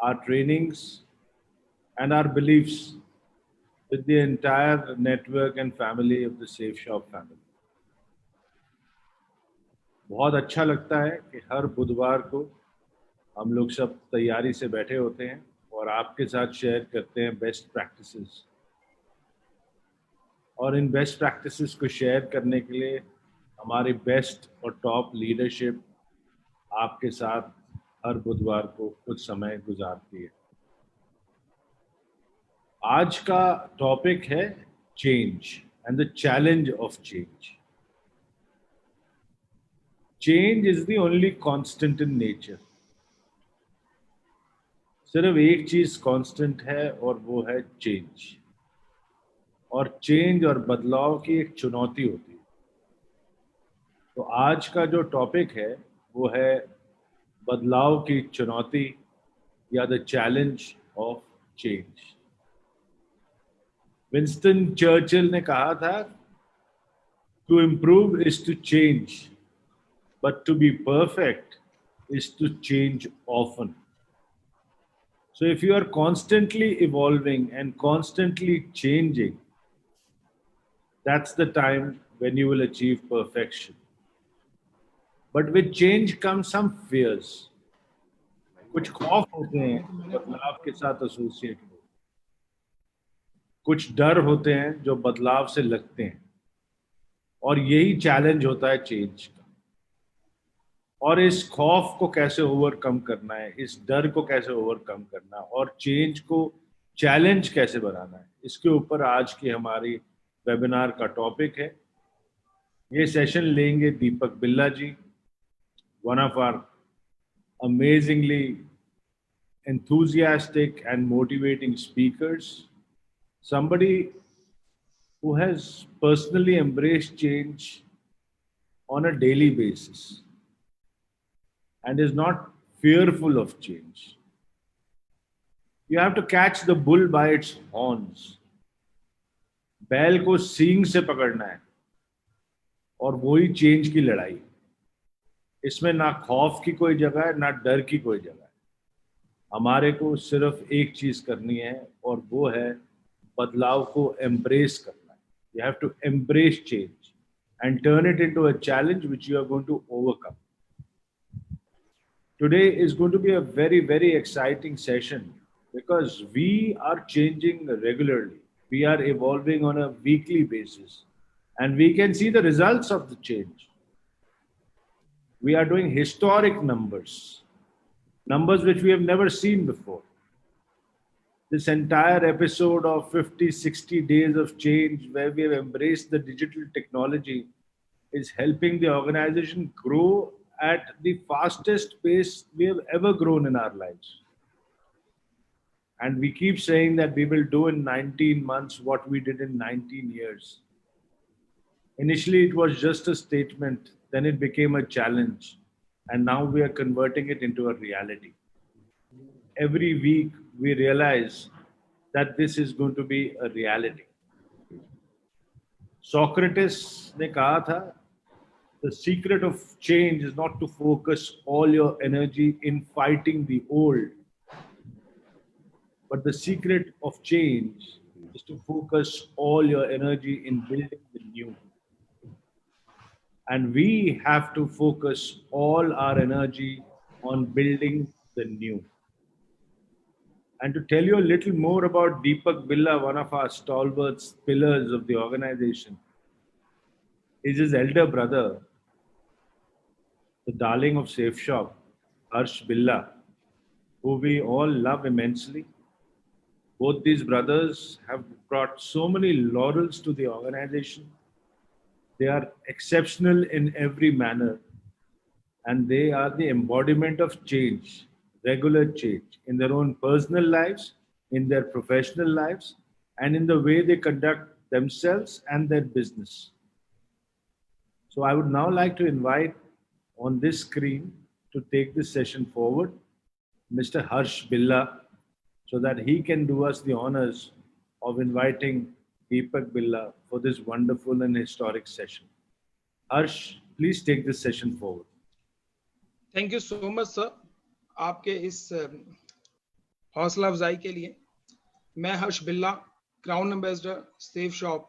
our trainings, and our beliefs with the entire network and family of the Safe Shop family. बहुत अच्छा लगता है कि हर बुधवार को हम लोग सब तैयारी से बैठे होते हैं और आपके साथ शेयर करते हैं बेस्ट प्रैक्टिसेस। और इन बेस्ट प्रैक्टिसेस को शेयर करने के लिए हमारी बेस्ट और टॉप लीडरशिप आपके साथ हर बुधवार को कुछ समय गुजारती है। आज का टॉपिक है change and the challenge of change. Change is the only constant in nature. सिर्फ एक चीज कांस्टेंट है और वो है चेंज। और चेंज और बदलाव की एक चुनौती होती है। तो आज का जो टॉपिक है वो है बदलाव की चुनौती या the challenge of change. Winston Churchill ने कहा था, to improve is to change, but to be perfect is to change often. So if you are constantly evolving and constantly changing, that's the time when you will achieve perfection. But with change comes some fears. कुछ खौफ होते हैं बदलाव के साथ associated, कुछ डर होते हैं जो बदलाव से लगते हैं, और यही चैलेंज होता है चेंज का। और इस खौफ को कैसे ओवरकम करना है, इस डर को कैसे ओवरकम करना है, और चेंज को चैलेंज कैसे बनाना है, इसके ऊपर आज की हमारी वेबिनार का टॉपिक है। ये सेशन लेंगे Deepak Billa ji, one of our amazingly enthusiastic and motivating speakers, somebody who has personally embraced change on a daily basis and is not fearful of change. You have to catch the bull by its horns. बैल को सींग से पकड़ना है, और वही change की लड़ाई। इसमें ना खौफ की कोई जगह है, ना डर की कोई जगह है। हमारे को सिर्फ एक चीज करनी है, और वो है बदलाव को एम्ब्रेस करना है। You have to embrace change and turn it into a challenge which you are going to overcome. Today is going to be a very, very exciting session because we are changing regularly. We are evolving on a weekly basis, and we can see the results of the change. We are doing historic numbers which we have never seen before. This entire episode of 50, 60 days of change, where we have embraced the digital technology, is helping the organization grow at the fastest pace we have ever grown in our lives. And we keep saying that we will do in 19 months what we did in 19 years. Initially, it was just a statement, then it became a challenge, and now we are converting it into a reality. Every week, we realize that this is going to be a reality. Socrates ने कहा था, the secret of change is not to focus all your energy in fighting the old, but the secret of change is to focus all your energy in building the new. And we have to focus all our energy on building the new. And to tell you a little more about Deepak Billa, one of our stalwarts, pillars of the organization, is his elder brother, the darling of Safe Shop, Harsh Billa, who we all love immensely. Both these brothers have brought so many laurels to the organization. They are exceptional in every manner, and they are the embodiment of change, regular change, in their own personal lives, in their professional lives, and in the way they conduct themselves and their business. So I would now like to invite on this screen to take this session forward, Mr. Harsh Billa, so that he can do us the honors of inviting Deepak Billa for this wonderful and historic session. Harsh, please take this session forward. Thank you so much, sir. आपके इस हौसला अफजाई के लिए। मैं हर्ष बिल्ला, crown ambassador safe shop,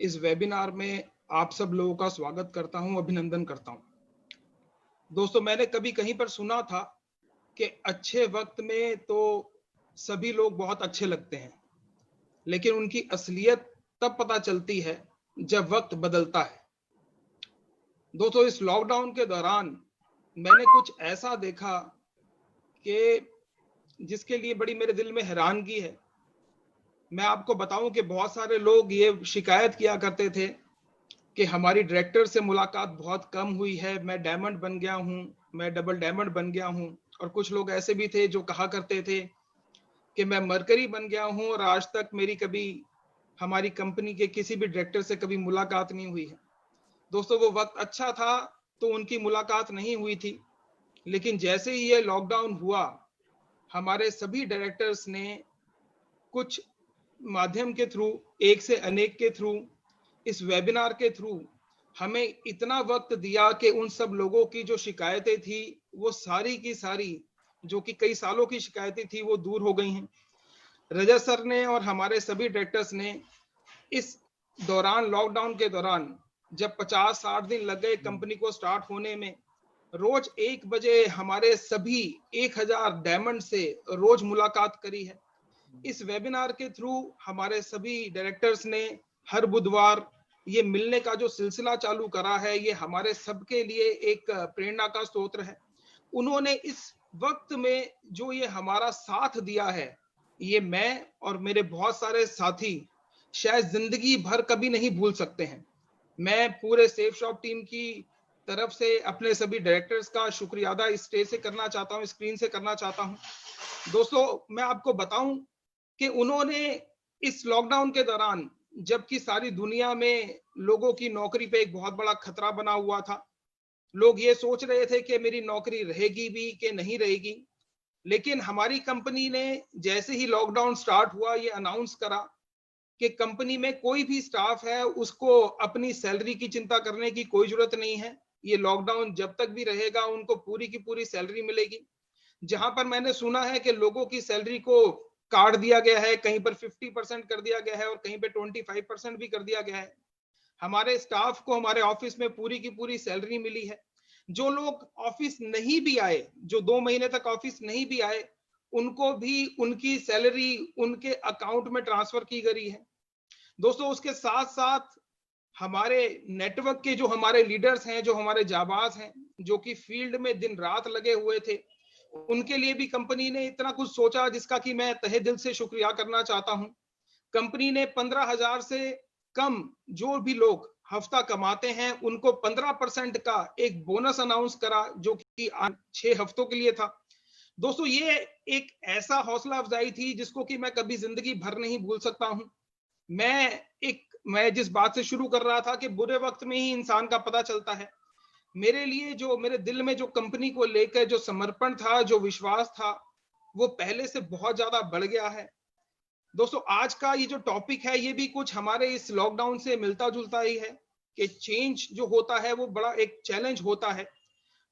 इस webinar में आप सब लोगों का स्वागत करता हूं, अभिनंदन करता हूं। दोस्तों, मैंने कभी कहीं पर सुना था कि अच्छे वक्त में तो सभी लोग बहुत अच्छे लगते हैं, लेकिन उनकी असलियत तब पता चलती है जब वक्त बदलता है। दोस्तों, इस लॉकडाउन के दौरान मैंने कुछ ऐसा देखा कि जिसके लिए बड़ी मेरे दिल में हैरानगी है। मैं आपको बताऊं कि बहुत सारे लोग ये शिकायत किया करते थे कि हमारी डायरेक्टर से मुलाकात बहुत कम हुई है, मैं डायमंड बन गया हूं, मैं डबल डायमंड बन गया हूं। और कुछ लोग ऐसे भी थे जो कहा करते थे कि मैं मरकरी बन गया हूं और आज तक मेरी कभी हमारी कंपनी के किसी भी डायरेक्टर से कभी मुलाकात नहीं हुई है। दोस्तों, वो वक्त अच्छा था तो उनकी मुलाकात नहीं हुई थी, लेकिन जैसे ही ये लॉकडाउन हुआ, हमारे सभी डायरेक्टर्स ने कुछ माध्यम के थ्रू, एक से अनेक के थ्रू, इस वेबिनार के थ्रू हमें इतना वक्त दिया कि उन सब लोगों की जो शिकायतें थी वो सारी की सारी, जो कि कई सालों की शिकायतें थी, वो दूर हो गई हैं। रजत सर ने और हमारे सभी डायरेक्टर्स ने इस दौरान, लॉकडाउन के दौरान, जब 50-60 दिन लग गए कंपनी को स्टार्ट होने में, रोज 1 बजे हमारे सभी 1000 डायमंड से रोज मुलाकात करी है। इस वेबिनार के थ्रू हमारे सभी डायरेक्टर्स ने हर बुधवार ये मिलने का जो सिलसिला चालू करा है, ये हमारे सबके लिए एक प्रेरणा का स्रोत है। उन्होंने इस वक्त में जो ये हमारा साथ दिया है, ये मैं और मेरे बहुत सारे साथी शायद जिंदगी भर कभी नहीं भूल सकते हैं। मैं पूरे सेफ शॉप टीम की तरफ से अपने सभी डायरेक्टर्स का शुक्रिया अदा इस स्टेज से करना चाहता हूं, स्क्रीन से करना चाहता हूं। दोस्तों, मैं आपको बताऊं कि उन्होंने इस लॉकडाउन के दौरान, जबकि सारी दुनिया में लोगों की नौकरी पे एक बहुत बड़ा खतरा बना हुआ था, लोग ये सोच रहे थे कि मेरी नौकरी रहेगी भी कि नहीं रहेगी, लेकिन हमारी कंपनी ने जैसे ही लॉकडाउन स्टार्ट हुआ, ये अनाउंस करा कि कंपनी में कोई भी स्टाफ है उसको अपनी सैलरी की चिंता करने की कोई जरूरत नहीं है। ये लॉकडाउन जब तक भी रहेगा उनको पूरी की पूरी सैलरी मिलेगी। जहां पर मैंने सुना है कि लोगों की सैलरी को काट दिया गया है, कहीं पर 50% कर दिया गया है और कहीं पे 25% भी कर दिया गया है। हमारे स्टाफ को हमारे ऑफिस में पूरी की पूरी सैलरी मिली है। जो लोग ऑफिस नहीं भी आए, जो 2 महीने तक ऑफिस नहीं भी आए, उनको भी उनकी सैलरी उनके अकाउंट में ट्रांसफर की गई है। दोस्तों, उसके साथ साथ हमारे नेटवर्क के जो हमारे लीडर्स हैं, जो हमारे जाबाज हैं, जो कि फील्ड में दिन रात लगे हुए थे, उनके लिए भी कंपनी ने इतना कुछ सोचा जिसका कि मैं तहे दिल से शुक्रिया करना चाहता हूं। कंपनी ने 15,000 से कम जो भी लोग हफ्ता कमाते हैं उनको 15% का एक बोनस अनाउंस करा, जो कि 6 हफ्तों के लिए था। दोस्तों, ये एक ऐसा हौसला अफजाई थी जिसको कि मैं कभी जिंदगी भर नहीं भूल सकता हूं। मैं जिस बात से शुरू कर रहा था कि बुरे वक्त में ही इंसान का पता चलता है, मेरे लिए जो मेरे दिल में जो कंपनी को लेकर जो समर्पण था, जो विश्वास था, वो पहले से बहुत ज्यादा बढ़ गया है। दोस्तों, आज का ये जो टॉपिक है, ये भी कुछ हमारे इस लॉकडाउन से मिलता जुलता ही है कि चेंज जो होता है वो बड़ा एक चैलेंज होता है,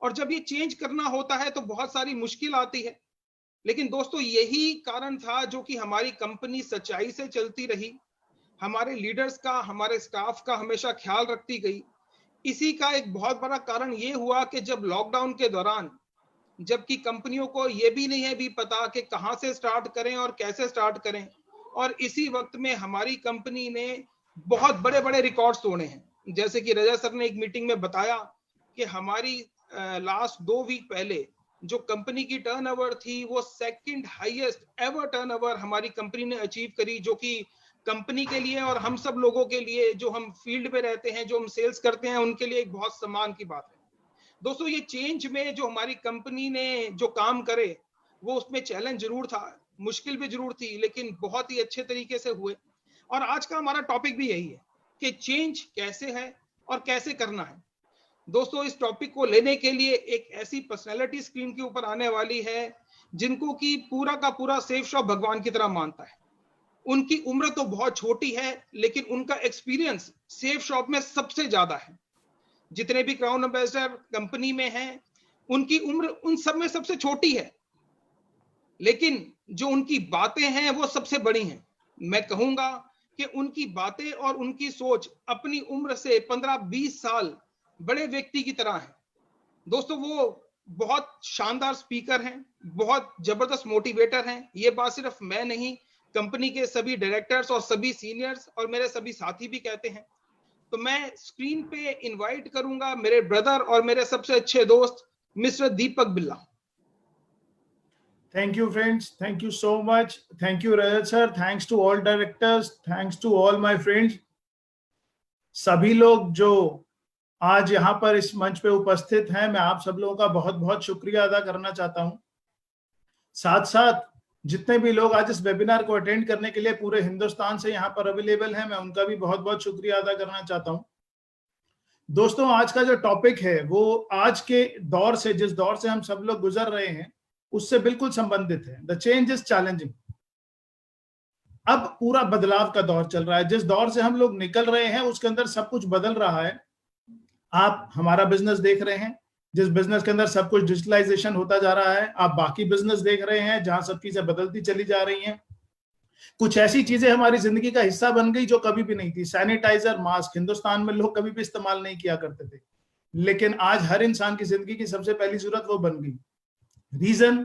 और जब ये चेंज करना होता है तो बहुत सारी मुश्किल आती है। लेकिन दोस्तों, यही कारण था जो कि हमारी कंपनी सच्चाई से चलती रही, हमारे लीडर्स का, हमारे स्टाफ का हमेशा ख्याल रखती गई। इसी का एक बहुत बड़ा कारण ये हुआ कि जब लॉकडाउन के दौरान, जबकि कंपनियों को ये भी नहीं है भी पता कि कहां से स्टार्ट करें और कैसे स्टार्ट करें, और इसी वक्त में हमारी कंपनी ने बहुत बड़े बड़े रिकॉर्ड्स तोड़े हैं। जैसे कि रजा सर ने एक मीटिंग में बताया कि हमारी लास्ट 2 वीक पहले जो कंपनी की टर्नओवर थी, वो सेकंड हाईएस्ट एवर टर्नओवर हमारी कंपनी ने अचीव करी, जो कि कंपनी के लिए और हम सब लोगों के लिए, जो हम फील्ड पे रहते हैं, जो हम सेल्स करते हैं, उनके लिए एक बहुत सम्मान की बात है। दोस्तों, ये चेंज में जो हमारी कंपनी ने जो काम करे, वो उसमें चैलेंज जरूर था, मुश्किल भी जरूर थी, लेकिन बहुत ही अच्छे तरीके से हुए। और आज का हमारा टॉपिक भी यही है कि चेंज कैसे है और कैसे करना है। दोस्तों, इस टॉपिक को लेने के लिए एक ऐसी पर्सनैलिटी स्क्रीन के ऊपर आने वाली है जिनको कि पूरा का पूरा सेफ शॉप भगवान की तरह मानता है। उनकी उम्र तो बहुत छोटी है, लेकिन उनका एक्सपीरियंस सेफ शॉप में सबसे ज्यादा है। जितने भी क्राउन एम्बेसडर कंपनी में हैं, उनकी उम्र उन सब में सबसे छोटी है। लेकिन जो उनकी बातें हैं वो सबसे बड़ी हैं। मैं कहूंगा कि उनकी बातें और उनकी सोच अपनी उम्र से 15-20 साल बड़े व्यक्ति की तरह है। दोस्तों, वो बहुत शानदार स्पीकर हैं, बहुत जबरदस्त मोटिवेटर हैं। ये बात सिर्फ मैं नहीं, कंपनी के सभी डायरेक्टर्स और सभी सीनियर्स और मेरे सभी साथी भी कहते हैं। तो मैं स्क्रीन पे इनवाइट करूंगा मेरे ब्रदर और मेरे सबसे अच्छे दोस्त मिस्टर दीपक बिल्ला। Thank you, friends. Thank you so much. Thank you, Rajat sir. Thanks to all directors. Thanks to all my friends. सभी लोग जो आज यहाँ पर इस मंच पे उपस्थित हैं, मैं आप सब लोगों का बहुत बहुत शुक्रिया अदा करना चाहता हूँ। साथ साथ जितने भी लोग आज इस वेबिनार को अटेंड करने के लिए पूरे हिंदुस्तान से यहाँ पर अवेलेबल हैं, मैं उनका भी बहुत बहुत शुक्रिया अदा करना चाहता हूँ। दोस्तों, आज का जो टॉपिक है वो आज के दौर से, जिस दौर से हम सब लोग गुजर रहे हैं, उससे बिल्कुल संबंधित है। The change is challenging. अब पूरा बदलाव का दौर चल रहा है। जिस दौर से हम लोग निकल रहे हैं उसके अंदर सब कुछ बदल रहा है। आप हमारा बिजनेस देख रहे हैं, जिस बिजनेस के अंदर सब कुछ डिजिटलाइजेशन होता जा रहा है। आप बाकी बिजनेस देख रहे हैं जहां सब चीजें बदलती चली जा रही हैं। कुछ ऐसी चीजें हमारी जिंदगी का हिस्सा बन गई जो कभी भी नहीं थी। सैनिटाइजर, मास्क हिंदुस्तान में लोग कभी भी इस्तेमाल नहीं किया करते थे, लेकिन आज हर इंसान की जिंदगी की सबसे पहली जरूरत वो बन गई। रीजन,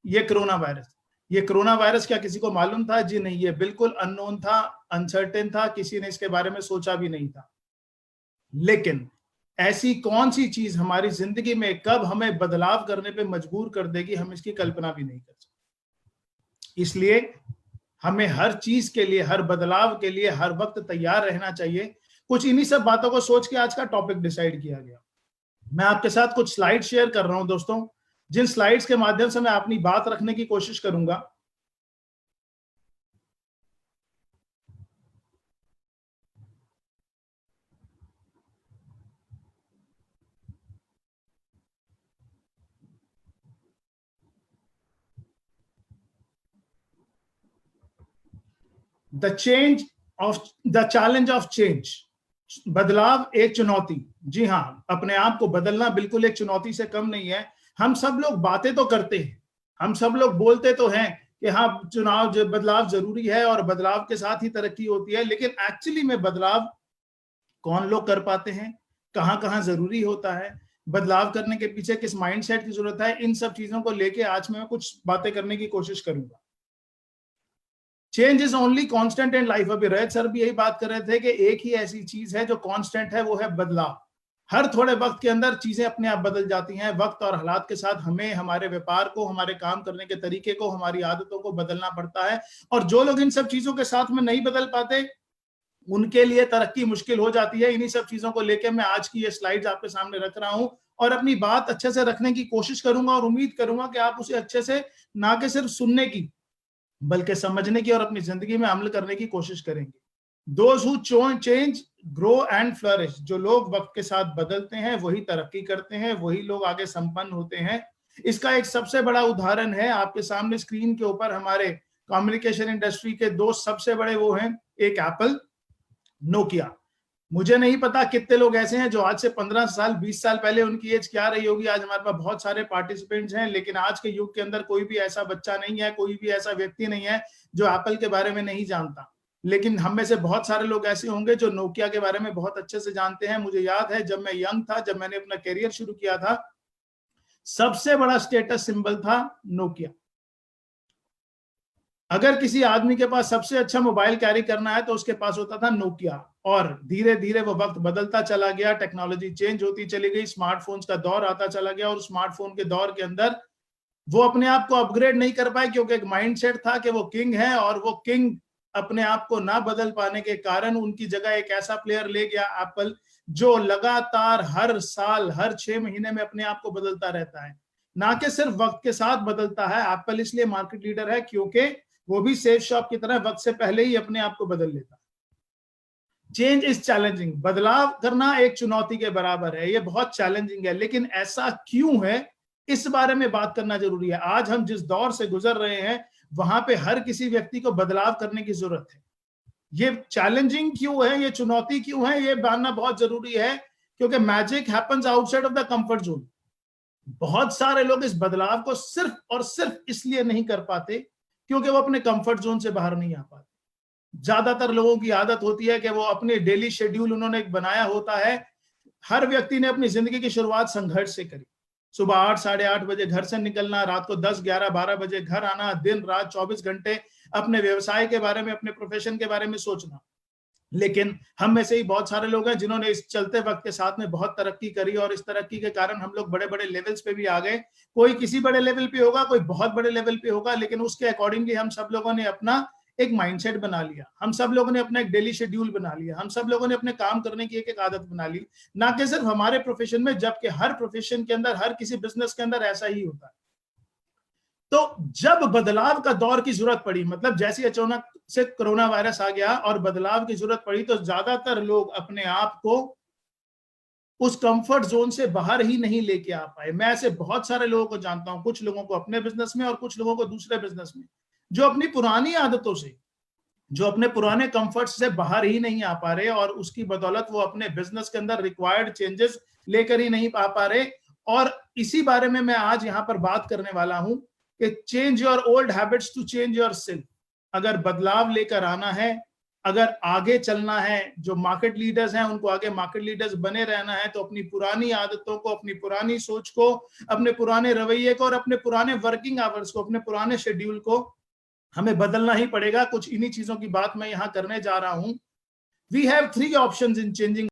ये कोरोना वायरस। ये कोरोना वायरस क्या किसी को मालूम था? जी नहीं, ये बिल्कुल अननोन था, अनसर्टेन था, किसी ने इसके बारे में सोचा भी नहीं था। लेकिन ऐसी कौन सी चीज हमारी जिंदगी में कब हमें बदलाव करने पे मजबूर कर देगी, हम इसकी कल्पना भी नहीं कर सकते। इसलिए हमें हर चीज के लिए, हर बदलाव के लिए हर वक्त तैयार रहना चाहिए। कुछ इन्हीं सब बातों को सोच के आज का टॉपिक डिसाइड किया गया। मैं आपके साथ कुछ स्लाइड शेयर कर रहा हूं दोस्तों, जिन स्लाइड्स के माध्यम से मैं अपनी बात रखने की कोशिश करूंगा। The challenge of change. बदलाव एक चुनौती। जी हाँ, अपने आप को बदलना बिल्कुल एक चुनौती से कम नहीं है। हम सब लोग बातें तो करते हैं, हम सब लोग बोलते तो हैं कि हाँ बदलाव जरूरी है और बदलाव के साथ ही तरक्की होती है, लेकिन एक्चुअली में बदलाव कौन लोग कर पाते हैं, कहाँ कहाँ जरूरी होता है, बदलाव करने के पीछे किस माइंडसेट की जरूरत है, इन सब चीजों को लेके आज मैं कुछ बातें करने की कोशिश करूंगा। Change is only constant in life. अभी रजत सर भी यही बात कर रहे थे कि एक ही ऐसी चीज है जो कांस्टेंट है, वो है बदलाव। हर थोड़े वक्त के अंदर चीजें अपने आप बदल जाती हैं। वक्त और हालात के साथ हमें हमारे व्यापार को, हमारे काम करने के तरीके को, हमारी आदतों को बदलना पड़ता है। और जो लोग इन सब चीजों के साथ में नहीं बदल पाते, उनके लिए तरक्की मुश्किल हो जाती है। इन्हीं सब चीजों को लेकर मैं आज की ये स्लाइड्स आपके सामने रख रहा हूं और अपनी बात अच्छे से रखने की कोशिश करूंगा और उम्मीद करूंगा कि आप उसे अच्छे से ना कि सिर्फ सुनने की बल्कि समझने की और अपनी जिंदगी में अमल करने की कोशिश करेंगे। Those who change, grow and flourish। जो लोग वक्त के साथ बदलते हैं वही तरक्की करते हैं, वही लोग आगे संपन्न होते हैं। इसका एक सबसे बड़ा उदाहरण है आपके सामने स्क्रीन के ऊपर। हमारे कम्युनिकेशन इंडस्ट्री के दो सबसे बड़े वो हैं, एक एप्पल, नोकिया। मुझे नहीं पता कितने लोग ऐसे हैं जो आज से 15 साल 20 साल पहले उनकी एज क्या रही होगी। आज हमारे पास बहुत सारे पार्टिसिपेंट्स हैं, लेकिन आज के युग के अंदर कोई भी ऐसा बच्चा नहीं है, कोई भी ऐसा व्यक्ति नहीं है जो एप्पल के बारे में नहीं जानता। लेकिन हम में से बहुत सारे लोग ऐसे होंगे जो नोकिया के बारे में बहुत अच्छे से जानते हैं। मुझे याद है जब मैं यंग था, जब मैंने अपना करियर शुरू किया था, सबसे बड़ा स्टेटस सिंबल था नोकिया। अगर किसी आदमी के पास सबसे अच्छा मोबाइल कैरी करना है तो उसके पास होता था नोकिया। और धीरे धीरे वो वक्त बदलता चला गया, टेक्नोलॉजी चेंज होती चली गई, स्मार्टफोन्स का दौर आता चला गया। और स्मार्टफोन के दौर के अंदर वो अपने आप को अपग्रेड नहीं कर पाए, क्योंकि एक माइंडसेट था कि वो किंग है, और वो किंग अपने आप को ना बदल पाने के कारण उनकी जगह एक ऐसा प्लेयर ले गया एप्पल, जो लगातार हर साल, हर 6 महीने में अपने आप को बदलता रहता है, ना कि सिर्फ वक्त के साथ बदलता है। एप्पल इसलिए मार्केट लीडर है क्योंकि वो भी सेफ शॉप की तरह वक्त से पहले ही अपने आप को बदल लेता है। Change is challenging. बदलाव करना एक चुनौती के बराबर है, ये बहुत चैलेंजिंग है। लेकिन ऐसा क्यों है, इस बारे में बात करना जरूरी है। आज हम जिस दौर से गुजर रहे हैं वहां पे हर किसी व्यक्ति को बदलाव करने की जरूरत है। ये चैलेंजिंग क्यों है, ये चुनौती क्यों है, ये जानना बहुत जरूरी है, क्योंकि magic happens outside of the comfort zone. बहुत सारे लोग इस बदलाव को सिर्फ और सिर्फ इसलिए नहीं कर पाते क्योंकि वो अपने कंफर्ट जोन से बाहर नहीं आ पाते। ज्यादातर लोगों की आदत होती है कि वो अपने डेली शेड्यूल उन्होंने एक बनाया होता है। हर व्यक्ति ने अपनी जिंदगी की शुरुआत संघर्ष से करी। सुबह 8 साढ़े 8 बजे घर से निकलना, रात को 10 11 12 बजे घर आना, दिन रात 24 घंटे अपने व्यवसाय के बारे में, अपने प्रोफेशन के बारे में सोचना। लेकिन हम में से ही बहुत सारे लोग हैं जिन्होंने इस चलते वक्त के साथ में बहुत तरक्की करी, और इस तरक्की के कारण हम लोग बड़े बड़े लेवल्स पे भी आ गए। कोई किसी बड़े लेवल पे होगा, कोई बहुत बड़े लेवल पे होगा, लेकिन उसके अकॉर्डिंगली हम सब लोगों ने अपना एक माइंडसेट बना लिया, हम सब लोगों ने अपना एक डेली शेड्यूल बना लिया, हम सब लोगों ने अपने काम करने की एक एक आदत बना ली, ना कि सिर्फ हमारे प्रोफेशन में, जबकि हर प्रोफेशन के अंदर, हर किसी बिजनेस के अंदर ऐसा ही होता है। तो जब बदलाव का दौर की जरूरत पड़ी, मतलब जैसे अचानक से कोरोना वायरस आ गया और बदलाव की जरूरत पड़ी, तो ज्यादातर लोग अपने आप को उस कंफर्ट जोन से बाहर ही नहीं लेके आ पाए। मैं ऐसे बहुत सारे लोगों को जानता हूं, कुछ लोगों को अपने बिजनेस में और कुछ लोगों को दूसरे बिजनेस में, जो अपनी पुरानी आदतों से, जो अपने पुराने कंफर्ट से बाहर ही नहीं आ पा रहे, और उसकी बदौलत वो अपने बिजनेस के अंदर रिक्वायर्ड चेंजेस लेकर ही नहीं आ पा रहे। और इसी बारे में मैं आज यहाँ पर बात करने वाला हूं कि change your old habits to change yourself. अगर बदलाव लेकर आना है, अगर आगे चलना है, जो मार्केट लीडर्स हैं उनको आगे मार्केट लीडर्स बने रहना है, तो अपनी पुरानी आदतों को, अपनी पुरानी सोच को, अपने पुराने रवैये को और अपने पुराने वर्किंग आवर्स को, अपने पुराने शेड्यूल को हमें बदलना ही पड़ेगा। कुछ इन्हीं चीजों की बात मैं यहाँ करने जा रहा हूं। We have 3 options in changing